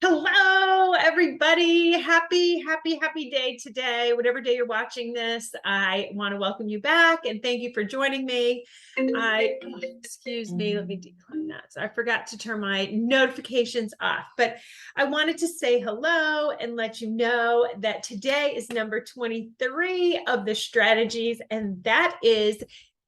Hello, everybody. Happy day today. Whatever day you're watching this, I want to welcome you back and thank you for joining me. Excuse me, let me decline that. So I forgot to turn my notifications off, but I wanted to say hello and let you know that today is number 23 of the strategies, and that is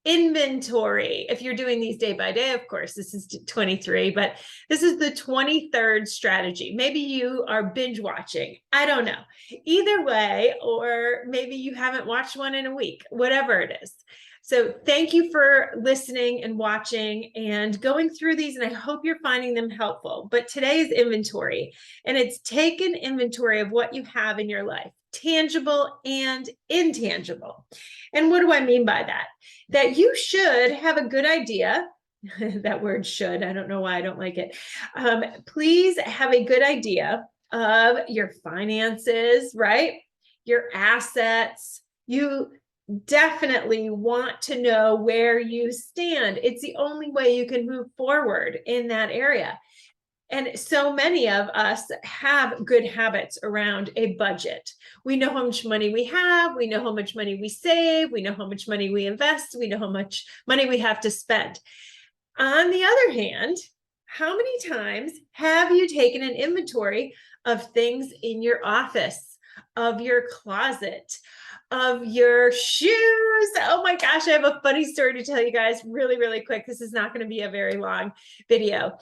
inventory. If you're doing these day by day, of course, this is 23, but this is the 23rd strategy. Maybe you are binge watching. I don't know. Either way, or maybe you haven't watched one in a week, whatever it is. So thank you for listening and watching and going through these, and I hope you're finding them helpful. But today is inventory, and it's taken inventory of what you have in your life, tangible and intangible. And what do I mean by that? That you should have a good idea. That word should, I don't know why I don't like it. Please have a good idea of your finances, right? Your assets. You definitely want to know where you stand. It's the only way you can move forward in that area. And so many of us have good habits around a budget. We know how much money we have. We know how much money we save. We know how much money we invest. We know how much money we have to spend. On the other hand, how many times have you taken an inventory of things in your office, of your closet, of your shoes? Oh my gosh, I have a funny story to tell you guys really quick. This is not going to be a very long video.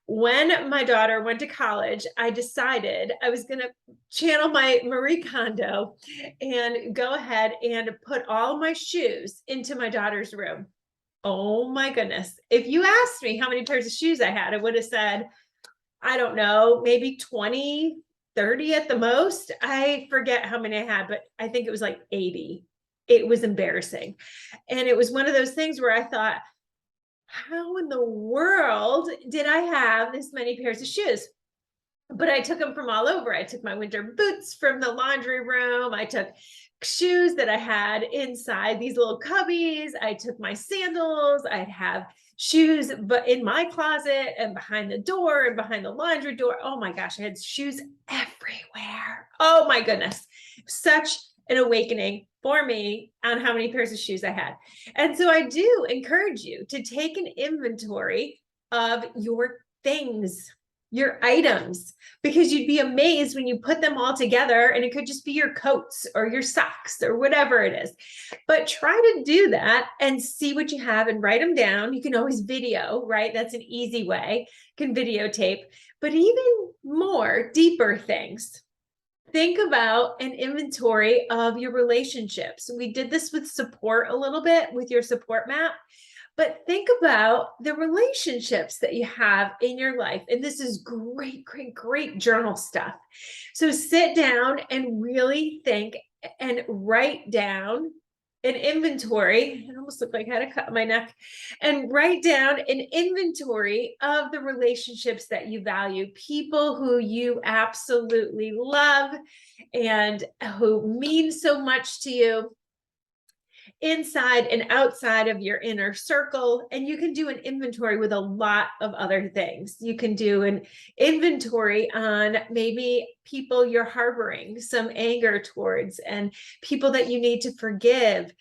When my daughter went to college, I decided I was going to channel my Marie Kondo and go ahead and put all my shoes into my daughter's room. Oh my goodness. If you asked me how many pairs of shoes I had, I would have said, I don't know, maybe 20, 30 at the most. I forget how many I had, but I think it was like 80. It was embarrassing. And it was one of those things where I thought, how in the world did I have this many pairs of shoes? But I took them from all over. I took my winter boots from the laundry room. I took shoes that I had inside these little cubbies. I took my sandals. I'd have shoes but in my closet and behind the door and behind the laundry door. Oh my gosh, I had shoes everywhere. Oh my goodness. Such an awakening for me on how many pairs of shoes I had. And so I do encourage you to take an inventory of your things, your items, because you'd be amazed when you put them all together, and it could just be your coats or your socks or whatever it is. But try to do that and see what you have and write them down. You can always video, right? That's an easy way. You can videotape. But even more deeper things, think about an inventory of your relationships. We did this with support a little bit with your support map. But think about the relationships that you have in your life. And this is great journal stuff. So sit down and really think and write down an inventory. It almost looked like I had a cut in my neck. And write down an inventory of the relationships that you value, people who you absolutely love and who mean so much to you, inside and outside of your inner circle. And you can do an inventory with a lot of other things. You can do an inventory on maybe people you're harboring some anger towards, and people that you need to forgive,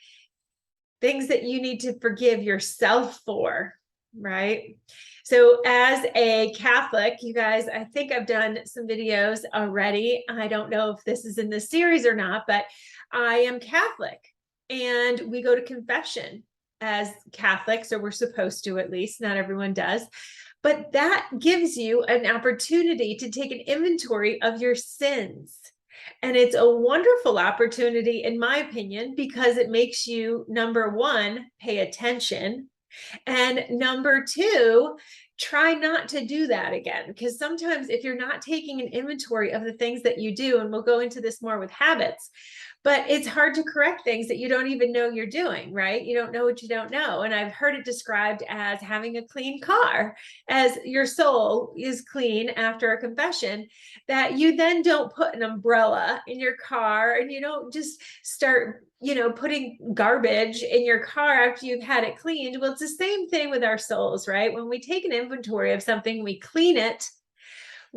things that you need to forgive yourself for, right? So as a Catholic, you guys, I think I've done some videos already. I don't know if this is in this series or not, but I am Catholic. And we go to confession as Catholics, or we're supposed to, at least. Not everyone does. But that gives you an opportunity to take an inventory of your sins. And it's a wonderful opportunity, in my opinion, because it makes you, number one, pay attention. And number two, try not to do that again. Because sometimes if you're not taking an inventory of the things that you do, and we'll go into this more with habits, but it's hard to correct things that you don't even know you're doing, right? You don't know what you don't know. And I've heard it described as having a clean car, as your soul is clean after a confession, that you then don't put an umbrella in your car, and you don't just start putting garbage in your car after you've had it cleaned. Well, it's the same thing with our souls, right? When we take an inventory of something, we clean it,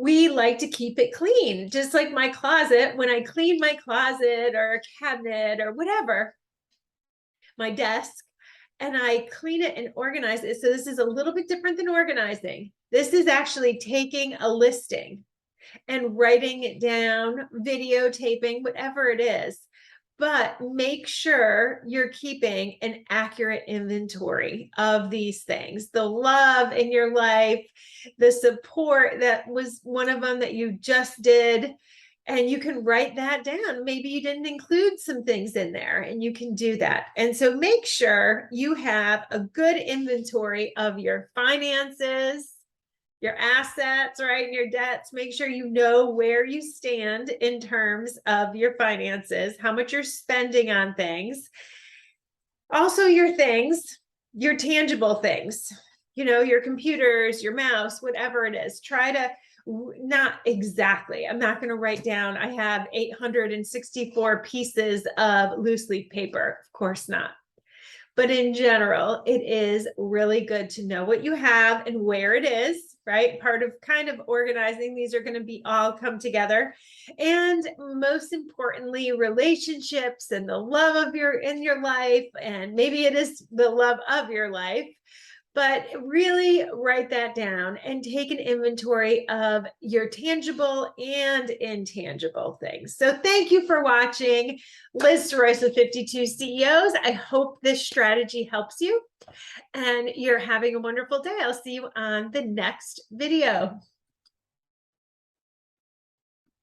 we like to keep it clean, just like my closet. When I clean my closet or a cabinet or whatever, my desk, and I clean it and organize it. So this is a little bit different than organizing. This is actually taking a listing and writing it down, videotaping, whatever it is. But make sure you're keeping an accurate inventory of these things. The love in your life, the support, that was one of them that you just did. And you can write that down. Maybe you didn't include some things in there, and you can do that. And so make sure you have a good inventory of your finances, your assets, right, and your debts. Make sure you know where you stand in terms of your finances, how much you're spending on things. Also, your things, your tangible things, your computers, your mouse, whatever it is. Try to, not exactly, I'm not going to write down, I have 864 pieces of loose leaf paper. Of course not. But in general, it is really good to know what you have and where it is, right? Part of kind of organizing, these are going to be all come together. And most importantly, relationships and the love of in your life, and maybe it is the love of your life. But really write that down and take an inventory of your tangible and intangible things. So thank you for watching. Liz Royce with 52 CEOs. I hope this strategy helps you and you're having a wonderful day. I'll see you on the next video.